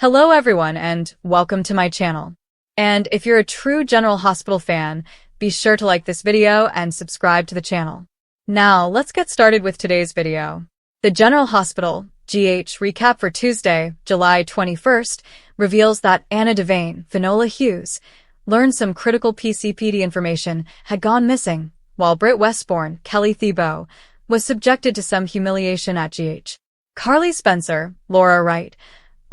Hello everyone and welcome to my channel. And if you're a true General Hospital fan, be sure to like this video and subscribe to the channel. Now, let's get started with today's video. The General Hospital, GH recap for Tuesday, July 21st, reveals that Anna Devane, Finola Hughes, learned some critical PCPD information had gone missing, while Britt Westbourne, Kelly Thibault, was subjected to some humiliation at GH. Carly Spencer, Laura Wright,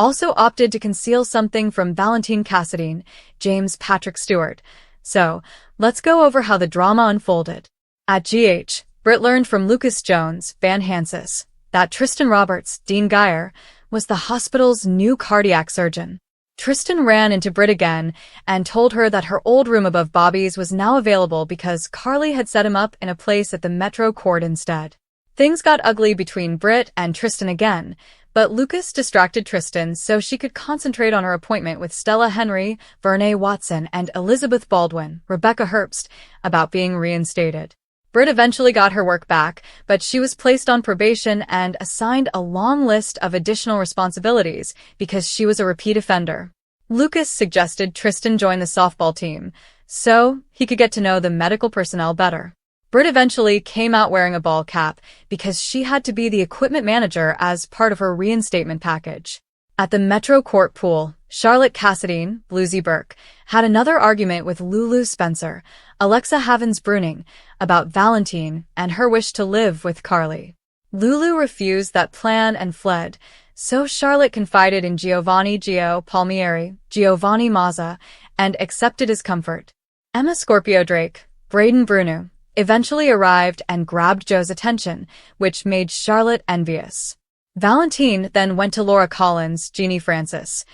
also opted to conceal something from Valentine Cassadine, James Patrick Stewart. So, let's go over how the drama unfolded. At GH, Britt learned from Lucas Jones, Van Hansis, that Tristan Roberts, Dean Geyer, was the hospital's new cardiac surgeon. Tristan ran into Britt again and told her that her old room above Bobby's was now available because Carly had set him up in a place at the Metro Court instead. Things got ugly between Britt and Tristan again, but Lucas distracted Tristan so she could concentrate on her appointment with Stella Henry, Vernee Watson, and Elizabeth Baldwin, Rebecca Herbst, about being reinstated. Britt eventually got her work back, but she was placed on probation and assigned a long list of additional responsibilities because she was a repeat offender. Lucas suggested Tristan join the softball team, so he could get to know the medical personnel better. Britt eventually came out wearing a ball cap because she had to be the equipment manager as part of her reinstatement package. At the Metro Court pool, Charlotte Cassadine, Bluesy Burke, had another argument with Lulu Spencer, Alexa Havens-Bruning, about Valentine and her wish to live with Carly. Lulu refused that plan and fled, so Charlotte confided in Giovanni Gio Palmieri, Giovanni Mazza, and accepted his comfort. Emma Scorpio Drake, Braden Bruno, eventually arrived and grabbed Joe's attention, which made Charlotte envious. Valentine then went to Laura Collins, Jeannie Francis,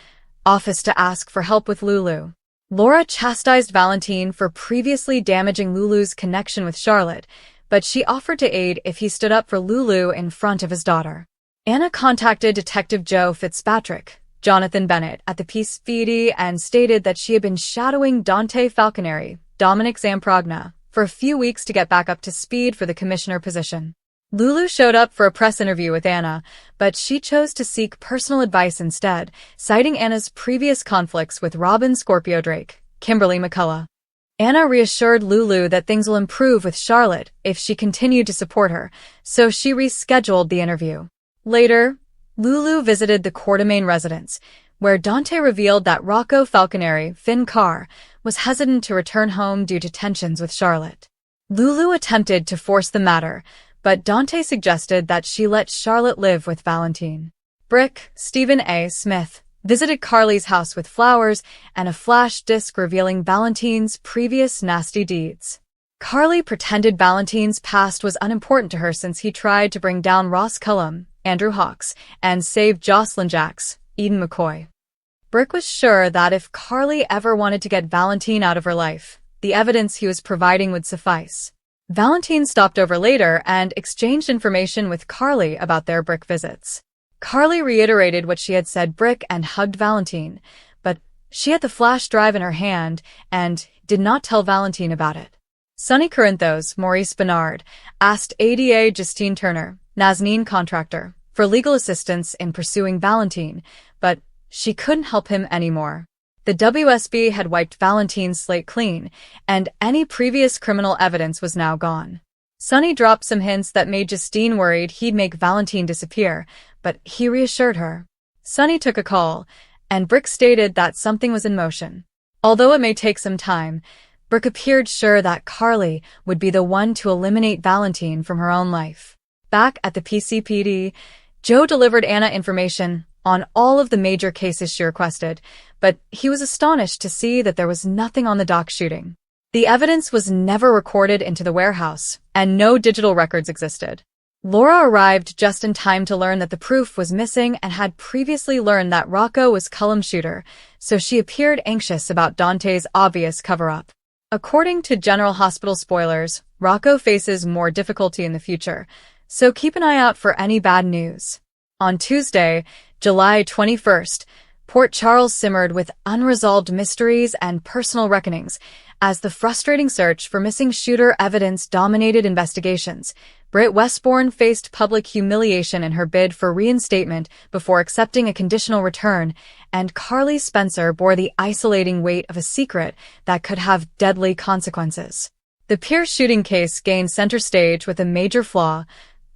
office to ask for help with Lulu. Laura chastised Valentine for previously damaging Lulu's connection with Charlotte, but she offered to aid if he stood up for Lulu in front of his daughter. Anna contacted Detective Joe Fitzpatrick, Jonathan Bennett, at the PCPD and stated that she had been shadowing Dante Falconeri, Dominic Zamprogna, for a few weeks to get back up to speed for the commissioner position. Lulu showed up for a press interview with Anna, but she chose to seek personal advice instead, citing Anna's previous conflicts with Robin Scorpio Drake, Kimberly McCullough. Anna reassured Lulu that things will improve with Charlotte if she continued to support her, so she rescheduled the interview. Later, Lulu visited the Quartermaine residence, where Dante revealed that Rocco Falconeri, Finn Carr, was hesitant to return home due to tensions with Charlotte. Lulu attempted to force the matter, but Dante suggested that she let Charlotte live with Valentine. Brick, Stephen A. Smith, visited Carly's house with flowers and a flash disc revealing Valentine's previous nasty deeds. Carly pretended Valentine's past was unimportant to her since he tried to bring down Ross Cullum, Andrew Hawks, and save Jocelyn Jacks, Eden McCoy. Brick was sure that if Carly ever wanted to get Valentine out of her life, the evidence he was providing would suffice. Valentine stopped over later and exchanged information with Carly about their Brick visits. Carly reiterated what she had said Brick and hugged Valentine, but she had the flash drive in her hand and did not tell Valentine about it. Sunny Corinthos, Maurice Bernard, asked ADA Justine Turner, Nazanin contractor, for legal assistance in pursuing Valentine, but she couldn't help him anymore. The WSB had wiped Valentine's slate clean, and any previous criminal evidence was now gone. Sunny dropped some hints that made Justine worried he'd make Valentine disappear, but he reassured her. Sunny took a call, and Brick stated that something was in motion. Although it may take some time, Brick appeared sure that Carly would be the one to eliminate Valentine from her own life. Back at the PCPD, Joe delivered Anna information on all of the major cases she requested, but he was astonished to see that there was nothing on the dock shooting. The evidence was never recorded into the warehouse, and no digital records existed. Laura arrived just in time to learn that the proof was missing and had previously learned that Rocco was Cullum's shooter, so she appeared anxious about Dante's obvious cover-up. According to General Hospital spoilers, Rocco faces more difficulty in the future, so keep an eye out for any bad news. On Tuesday, July 21st, Port Charles simmered with unresolved mysteries and personal reckonings as the frustrating search for missing shooter evidence dominated investigations. Britt Westbourne faced public humiliation in her bid for reinstatement before accepting a conditional return, and Carly Spencer bore the isolating weight of a secret that could have deadly consequences. The Pierce shooting case gained center stage with a major flaw: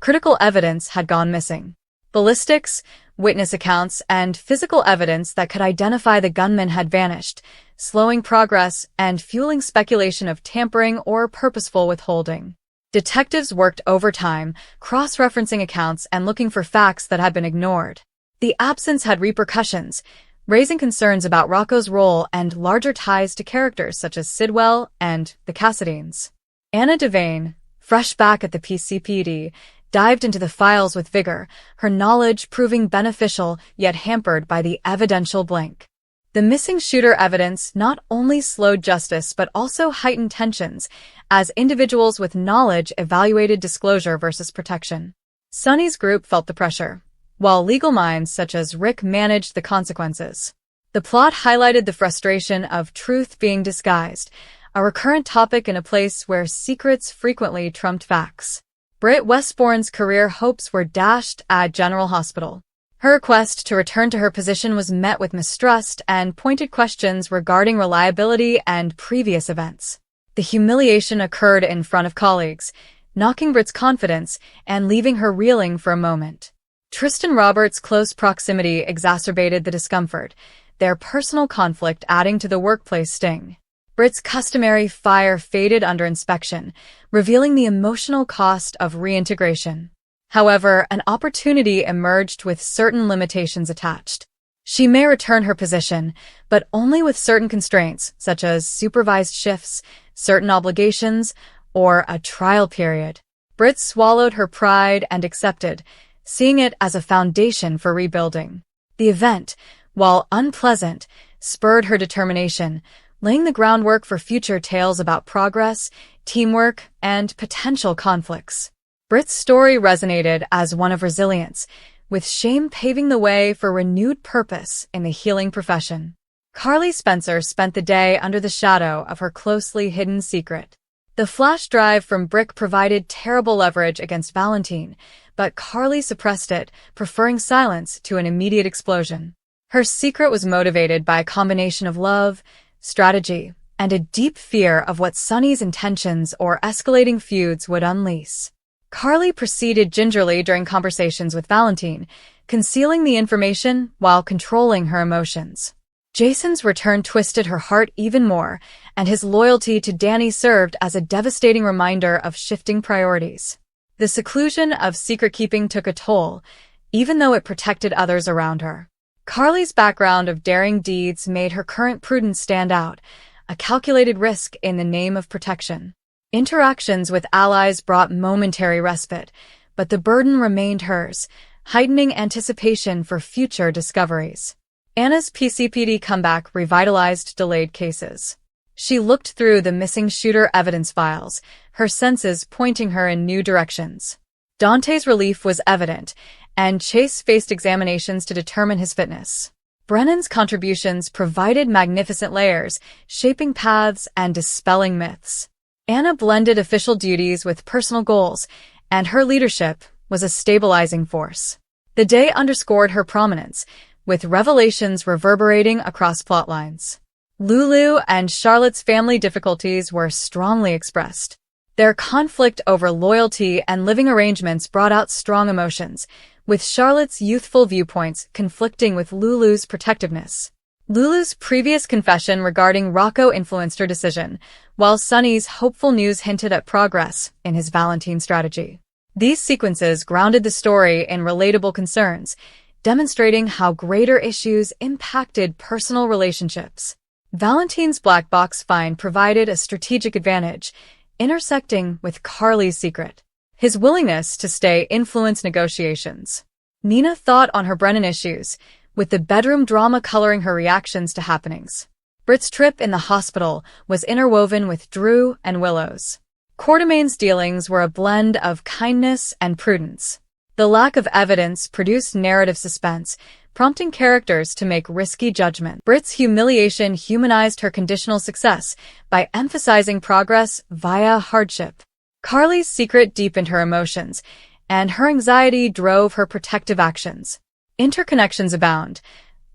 critical evidence had gone missing. Ballistics, witness accounts, and physical evidence that could identify the gunman had vanished, slowing progress and fueling speculation of tampering or purposeful withholding. Detectives worked overtime, cross-referencing accounts and looking for facts that had been ignored. The absence had repercussions, raising concerns about Rocco's role and larger ties to characters such as Sidwell and the Cassadines. Anna Devane, fresh back at the PCPD, dived into the files with vigor, her knowledge proving beneficial yet hampered by the evidential blank. The missing shooter evidence not only slowed justice but also heightened tensions as individuals with knowledge evaluated disclosure versus protection. Sonny's group felt the pressure, while legal minds such as Rick managed the consequences. The plot highlighted the frustration of truth being disguised, a recurrent topic in a place where secrets frequently trumped facts. Britt Westbourne's career hopes were dashed at General Hospital. Her request to return to her position was met with mistrust and pointed questions regarding reliability and previous events. The humiliation occurred in front of colleagues, knocking Britt's confidence and leaving her reeling for a moment. Tristan Roberts' close proximity exacerbated the discomfort, their personal conflict adding to the workplace sting. Britt's customary fire faded under inspection, revealing the emotional cost of reintegration. However, an opportunity emerged with certain limitations attached. She may return her position, but only with certain constraints, such as supervised shifts, certain obligations, or a trial period. Britt swallowed her pride and accepted, seeing it as a foundation for rebuilding. The event, while unpleasant, spurred her determination, laying the groundwork for future tales about progress, teamwork, and potential conflicts. Britt's story resonated as one of resilience, with shame paving the way for renewed purpose in the healing profession. Carly Spencer spent the day under the shadow of her closely hidden secret. The flash drive from Brick provided terrible leverage against Valentine, but Carly suppressed it, preferring silence to an immediate explosion. Her secret was motivated by a combination of love, strategy, and a deep fear of what Sonny's intentions or escalating feuds would unleash. Carly proceeded gingerly during conversations with Valentine, concealing the information while controlling her emotions. Jason's return twisted her heart even more, and his loyalty to Danny served as a devastating reminder of shifting priorities. The seclusion of secret-keeping took a toll, even though it protected others around her. Carly's background of daring deeds made her current prudence stand out, a calculated risk in the name of protection. Interactions with allies brought momentary respite, but the burden remained hers, heightening anticipation for future discoveries. Anna's PCPD comeback revitalized delayed cases. She looked through the missing shooter evidence files, her senses pointing her in new directions. Dante's relief was evident, and Chase faced examinations to determine his fitness. Brennan's contributions provided magnificent layers, shaping paths and dispelling myths. Anna blended official duties with personal goals, and her leadership was a stabilizing force. The day underscored her prominence, with revelations reverberating across plotlines. Lulu and Charlotte's family difficulties were strongly expressed. Their conflict over loyalty and living arrangements brought out strong emotions, with Charlotte's youthful viewpoints conflicting with Lulu's protectiveness. Lulu's previous confession regarding Rocco influenced her decision, while Sonny's hopeful news hinted at progress in his Valentine strategy. These sequences grounded the story in relatable concerns, demonstrating how greater issues impacted personal relationships. Valentine's black box find provided a strategic advantage, intersecting with Carly's secret. His willingness to stay influenced negotiations. Nina thought on her Brennan issues, with the bedroom drama coloring her reactions to happenings. Britt's trip in the hospital was interwoven with Drew and Willow's. Quartermain's dealings were a blend of kindness and prudence. The lack of evidence produced narrative suspense, prompting characters to make risky judgments. Britt's humiliation humanized her conditional success by emphasizing progress via hardship. Carly's secret deepened her emotions, and her anxiety drove her protective actions. Interconnections abound,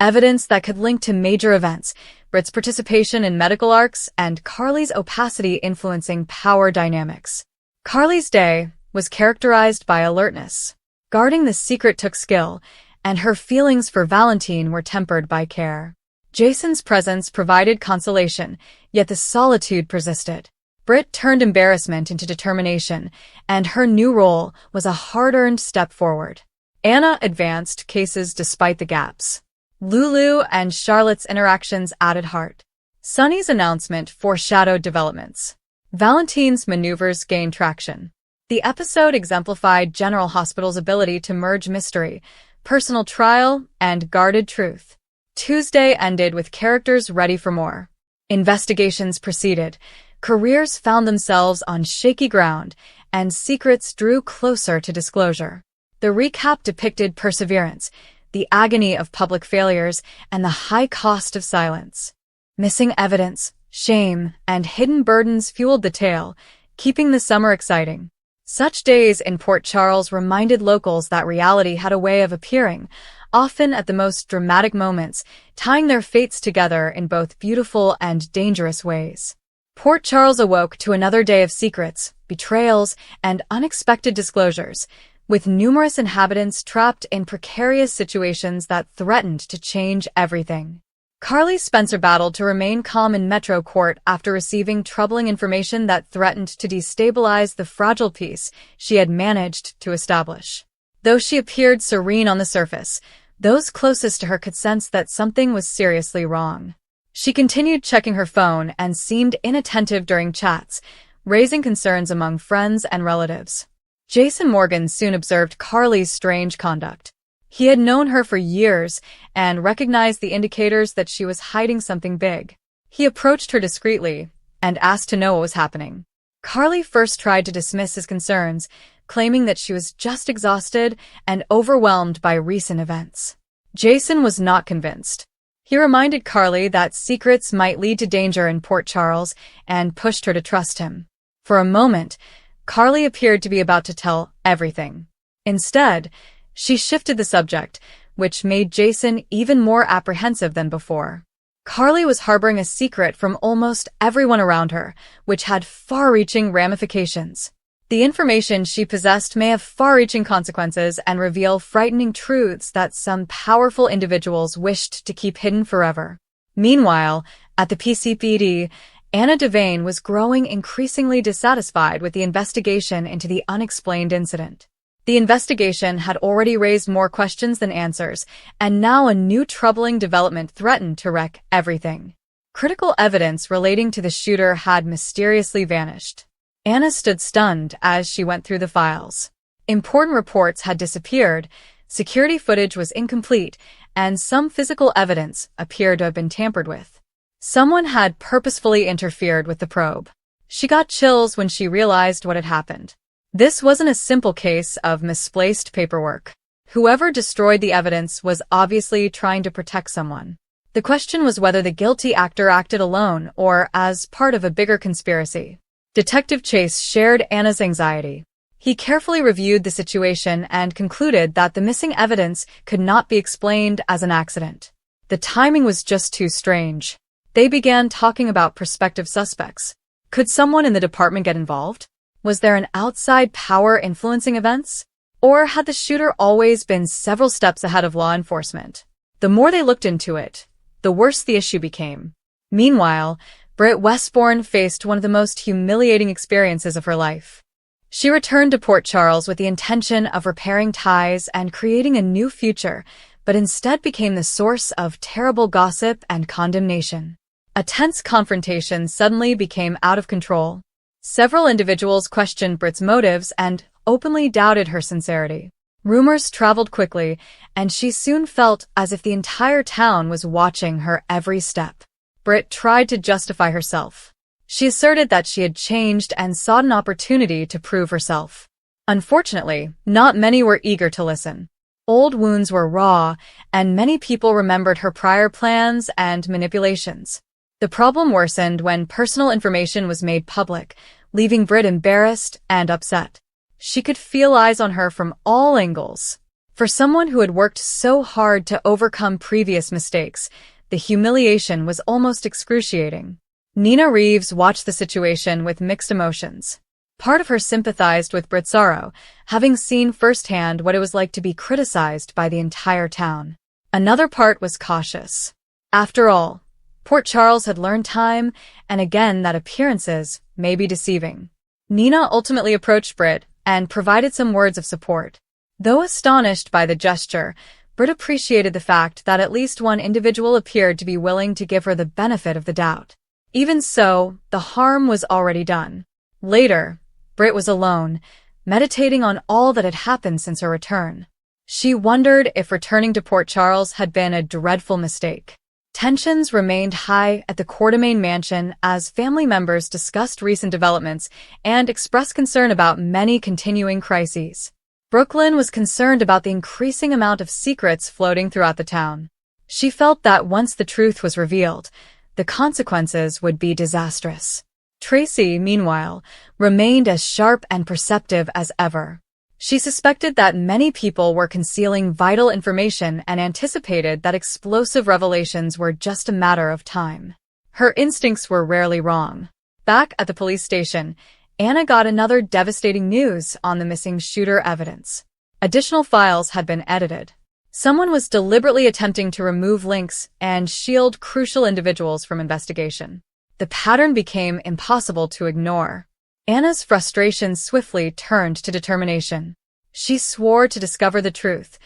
evidence that could link to major events, Britt's participation in medical arcs, and Carly's opacity influencing power dynamics. Carly's day was characterized by alertness. Guarding the secret took skill, and her feelings for Valentine were tempered by care. Jason's presence provided consolation, yet the solitude persisted. Britt turned embarrassment into determination, and her new role was a hard-earned step forward. Anna advanced cases despite the gaps. Lulu and Charlotte's interactions added heart. Sunny's announcement foreshadowed developments. Valentine's maneuvers gained traction. The episode exemplified General Hospital's ability to merge mystery, personal trial, and guarded truth. Tuesday ended with characters ready for more. Investigations proceeded, careers found themselves on shaky ground, and secrets drew closer to disclosure. The recap depicted perseverance, the agony of public failures, and the high cost of silence. Missing evidence, shame, and hidden burdens fueled the tale, keeping the summer exciting. Such days in Port Charles reminded locals that reality had a way of appearing, often at the most dramatic moments, tying their fates together in both beautiful and dangerous ways. Port Charles awoke to another day of secrets, betrayals, and unexpected disclosures, with numerous inhabitants trapped in precarious situations that threatened to change everything. Carly Spencer battled to remain calm in Metro Court after receiving troubling information that threatened to destabilize the fragile peace she had managed to establish. Though she appeared serene on the surface, those closest to her could sense that something was seriously wrong. She continued checking her phone and seemed inattentive during chats, raising concerns among friends and relatives. Jason Morgan soon observed Carly's strange conduct. He had known her for years and recognized the indicators that she was hiding something big. He approached her discreetly and asked to know what was happening. Carly first tried to dismiss his concerns, claiming that she was just exhausted and overwhelmed by recent events. Jason was not convinced. He reminded Carly that secrets might lead to danger in Port Charles and pushed her to trust him. For a moment, Carly appeared to be about to tell everything. Instead, she shifted the subject, which made Jason even more apprehensive than before. Carly was harboring a secret from almost everyone around her, which had far-reaching ramifications. The information she possessed may have far-reaching consequences and reveal frightening truths that some powerful individuals wished to keep hidden forever. Meanwhile, at the PCPD, Anna Devane was growing increasingly dissatisfied with the investigation into the unexplained incident. The investigation had already raised more questions than answers, and now a new troubling development threatened to wreck everything. Critical evidence relating to the shooter had mysteriously vanished. Anna stood stunned as she went through the files. Important reports had disappeared, security footage was incomplete, and some physical evidence appeared to have been tampered with. Someone had purposefully interfered with the probe. She got chills when she realized what had happened. This wasn't a simple case of misplaced paperwork. Whoever destroyed the evidence was obviously trying to protect someone. The question was whether the guilty actor acted alone or as part of a bigger conspiracy. Detective Chase shared Anna's anxiety. He carefully reviewed the situation and concluded that the missing evidence could not be explained as an accident. The timing was just too strange. They began talking about prospective suspects. Could someone in the department get involved? Was there an outside power influencing events? Or had the shooter always been several steps ahead of law enforcement? The more they looked into it, the worse the issue became. Meanwhile, Britt Westbourne faced one of the most humiliating experiences of her life. She returned to Port Charles with the intention of repairing ties and creating a new future, but instead became the source of terrible gossip and condemnation. A tense confrontation suddenly became out of control. Several individuals questioned Britt's motives and openly doubted her sincerity. Rumors traveled quickly, and she soon felt as if the entire town was watching her every step. Britt tried to justify herself. She asserted that she had changed and sought an opportunity to prove herself. Unfortunately, not many were eager to listen. Old wounds were raw, and many people remembered her prior plans and manipulations. The problem worsened when personal information was made public, leaving Britt embarrassed and upset. She could feel eyes on her from all angles. For someone who had worked so hard to overcome previous mistakes, the humiliation was almost excruciating. Nina Reeves watched the situation with mixed emotions. Part of her sympathized with Britt's sorrow, having seen firsthand what it was like to be criticized by the entire town. Another part was cautious. After all, Port Charles had learned time and again that appearances may be deceiving. Nina ultimately approached Britt and provided some words of support. Though astonished by the gesture, Britt appreciated the fact that at least one individual appeared to be willing to give her the benefit of the doubt. Even so, the harm was already done. Later, Britt was alone, meditating on all that had happened since her return. She wondered if returning to Port Charles had been a dreadful mistake. Tensions remained high at the Quartermaine mansion as family members discussed recent developments and expressed concern about many continuing crises. Brooklyn was concerned about the increasing amount of secrets floating throughout the town. She felt that once the truth was revealed, the consequences would be disastrous. Tracy, meanwhile, remained as sharp and perceptive as ever. She suspected that many people were concealing vital information and anticipated that explosive revelations were just a matter of time. Her instincts were rarely wrong. Back at the police station, Anna got another devastating news on the missing shooter evidence. Additional files had been edited. Someone was deliberately attempting to remove links and shield crucial individuals from investigation. The pattern became impossible to ignore. Anna's frustration swiftly turned to determination. She swore to discover the truth,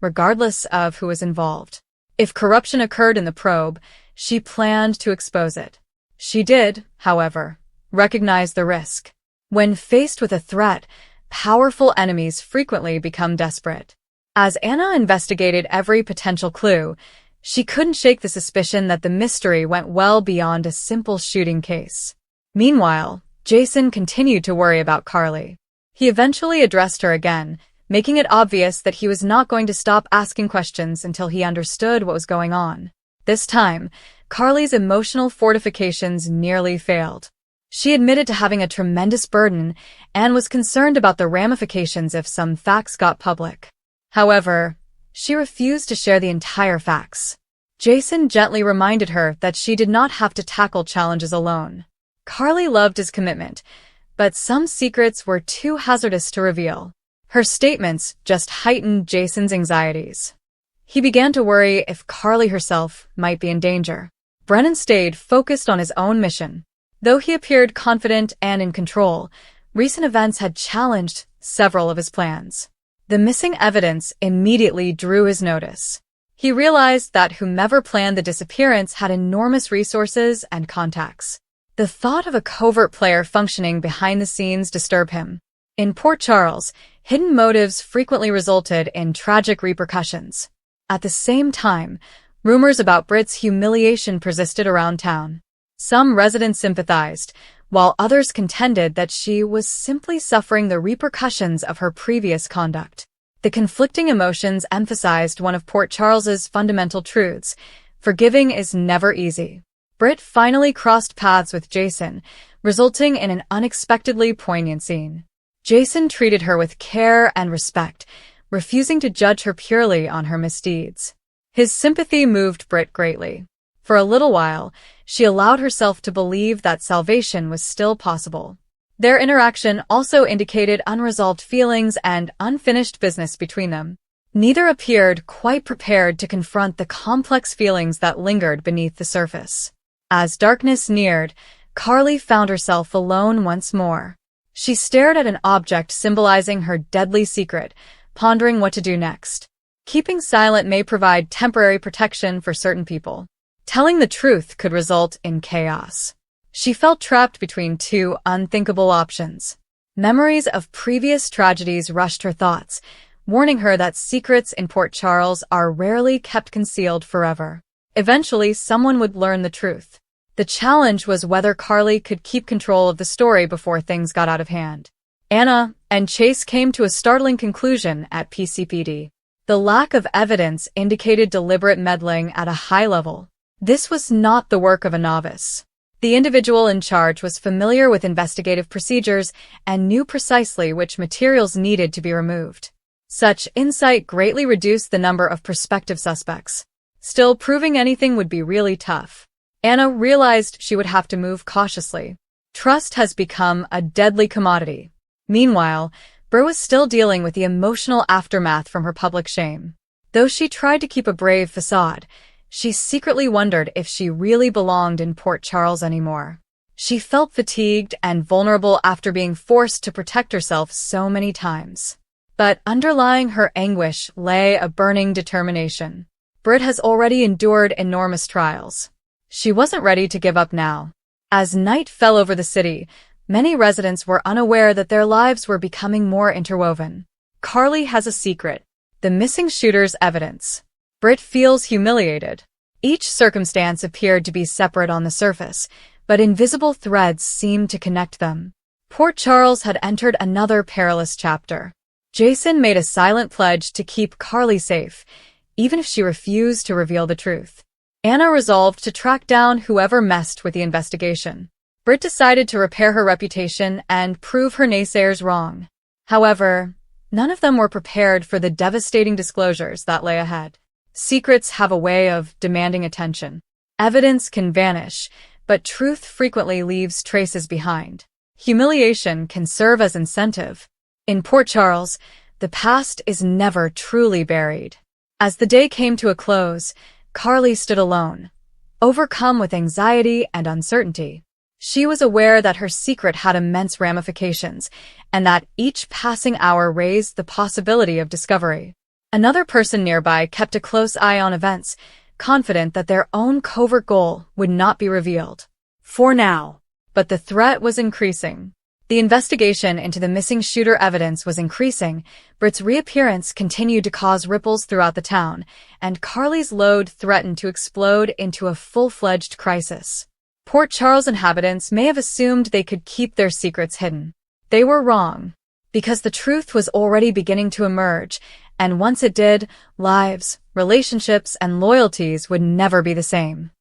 regardless of who was involved. If corruption occurred in the probe, she planned to expose it. She did, however, recognize the risk. When faced with a threat, powerful enemies frequently become desperate. As Anna investigated every potential clue, she couldn't shake the suspicion that the mystery went well beyond a simple shooting case. Meanwhile, Jason continued to worry about Carly. He eventually addressed her again, making it obvious that he was not going to stop asking questions until he understood what was going on. This time, Carly's emotional fortifications nearly failed. She admitted to having a tremendous burden and was concerned about the ramifications if some facts got public. However, she refused to share the entire facts. Jason gently reminded her that she did not have to tackle challenges alone. Carly loved his commitment, but some secrets were too hazardous to reveal. Her statements just heightened Jason's anxieties. He began to worry if Carly herself might be in danger. Brennan stayed focused on his own mission. Though he appeared confident and in control, recent events had challenged several of his plans. The missing evidence immediately drew his notice. He realized that whomever planned the disappearance had enormous resources and contacts. The thought of a covert player functioning behind the scenes disturbed him. In Port Charles, hidden motives frequently resulted in tragic repercussions. At the same time, rumors about Britt's humiliation persisted around town. Some residents sympathized, while others contended that she was simply suffering the repercussions of her previous conduct. The conflicting emotions emphasized one of Port Charles's fundamental truths: forgiving is never easy. Britt finally crossed paths with Jason, resulting in an unexpectedly poignant scene. Jason treated her with care and respect, refusing to judge her purely on her misdeeds. His sympathy moved Britt greatly. For a little while, she allowed herself to believe that salvation was still possible. Their interaction also indicated unresolved feelings and unfinished business between them. Neither appeared quite prepared to confront the complex feelings that lingered beneath the surface. As darkness neared, Carly found herself alone once more. She stared at an object symbolizing her deadly secret, pondering what to do next. Keeping silent may provide temporary protection for certain people. Telling the truth could result in chaos. She felt trapped between two unthinkable options. Memories of previous tragedies rushed her thoughts, warning her that secrets in Port Charles are rarely kept concealed forever. Eventually, someone would learn the truth. The challenge was whether Carly could keep control of the story before things got out of hand. Anna and Chase came to a startling conclusion at PCPD. The lack of evidence indicated deliberate meddling at a high level. This was not the work of a novice. The individual in charge was familiar with investigative procedures and knew precisely which materials needed to be removed. Such insight greatly reduced the number of prospective suspects. Still, proving anything would be really tough. Anna realized she would have to move cautiously. Trust has become a deadly commodity. Meanwhile, Bru was still dealing with the emotional aftermath from her public shame. Though she tried to keep a brave facade, she secretly wondered if she really belonged in Port Charles anymore. She felt fatigued and vulnerable after being forced to protect herself so many times. But underlying her anguish lay a burning determination. Britt has already endured enormous trials. She wasn't ready to give up now. As night fell over the city, many residents were unaware that their lives were becoming more interwoven. Carly has a secret: the missing shooter's evidence. Britt feels humiliated. Each circumstance appeared to be separate on the surface, but invisible threads seemed to connect them. Port Charles had entered another perilous chapter. Jason made a silent pledge to keep Carly safe, even if she refused to reveal the truth. Anna resolved to track down whoever messed with the investigation. Britt decided to repair her reputation and prove her naysayers wrong. However, none of them were prepared for the devastating disclosures that lay ahead. Secrets have a way of demanding attention. Evidence can vanish, but truth frequently leaves traces behind. Humiliation can serve as incentive. In Port Charles, the past is never truly buried. As the day came to a close, Carly stood alone, overcome with anxiety and uncertainty. She was aware that her secret had immense ramifications, and that each passing hour raised the possibility of discovery. Another person nearby kept a close eye on events, confident that their own covert goal would not be revealed. For now. But the threat was increasing. The investigation into the missing shooter evidence was increasing. Britt's reappearance continued to cause ripples throughout the town, and Carly's load threatened to explode into a full-fledged crisis. Port Charles inhabitants may have assumed they could keep their secrets hidden. They were wrong, because the truth was already beginning to emerge, and once it did, lives, relationships, and loyalties would never be the same.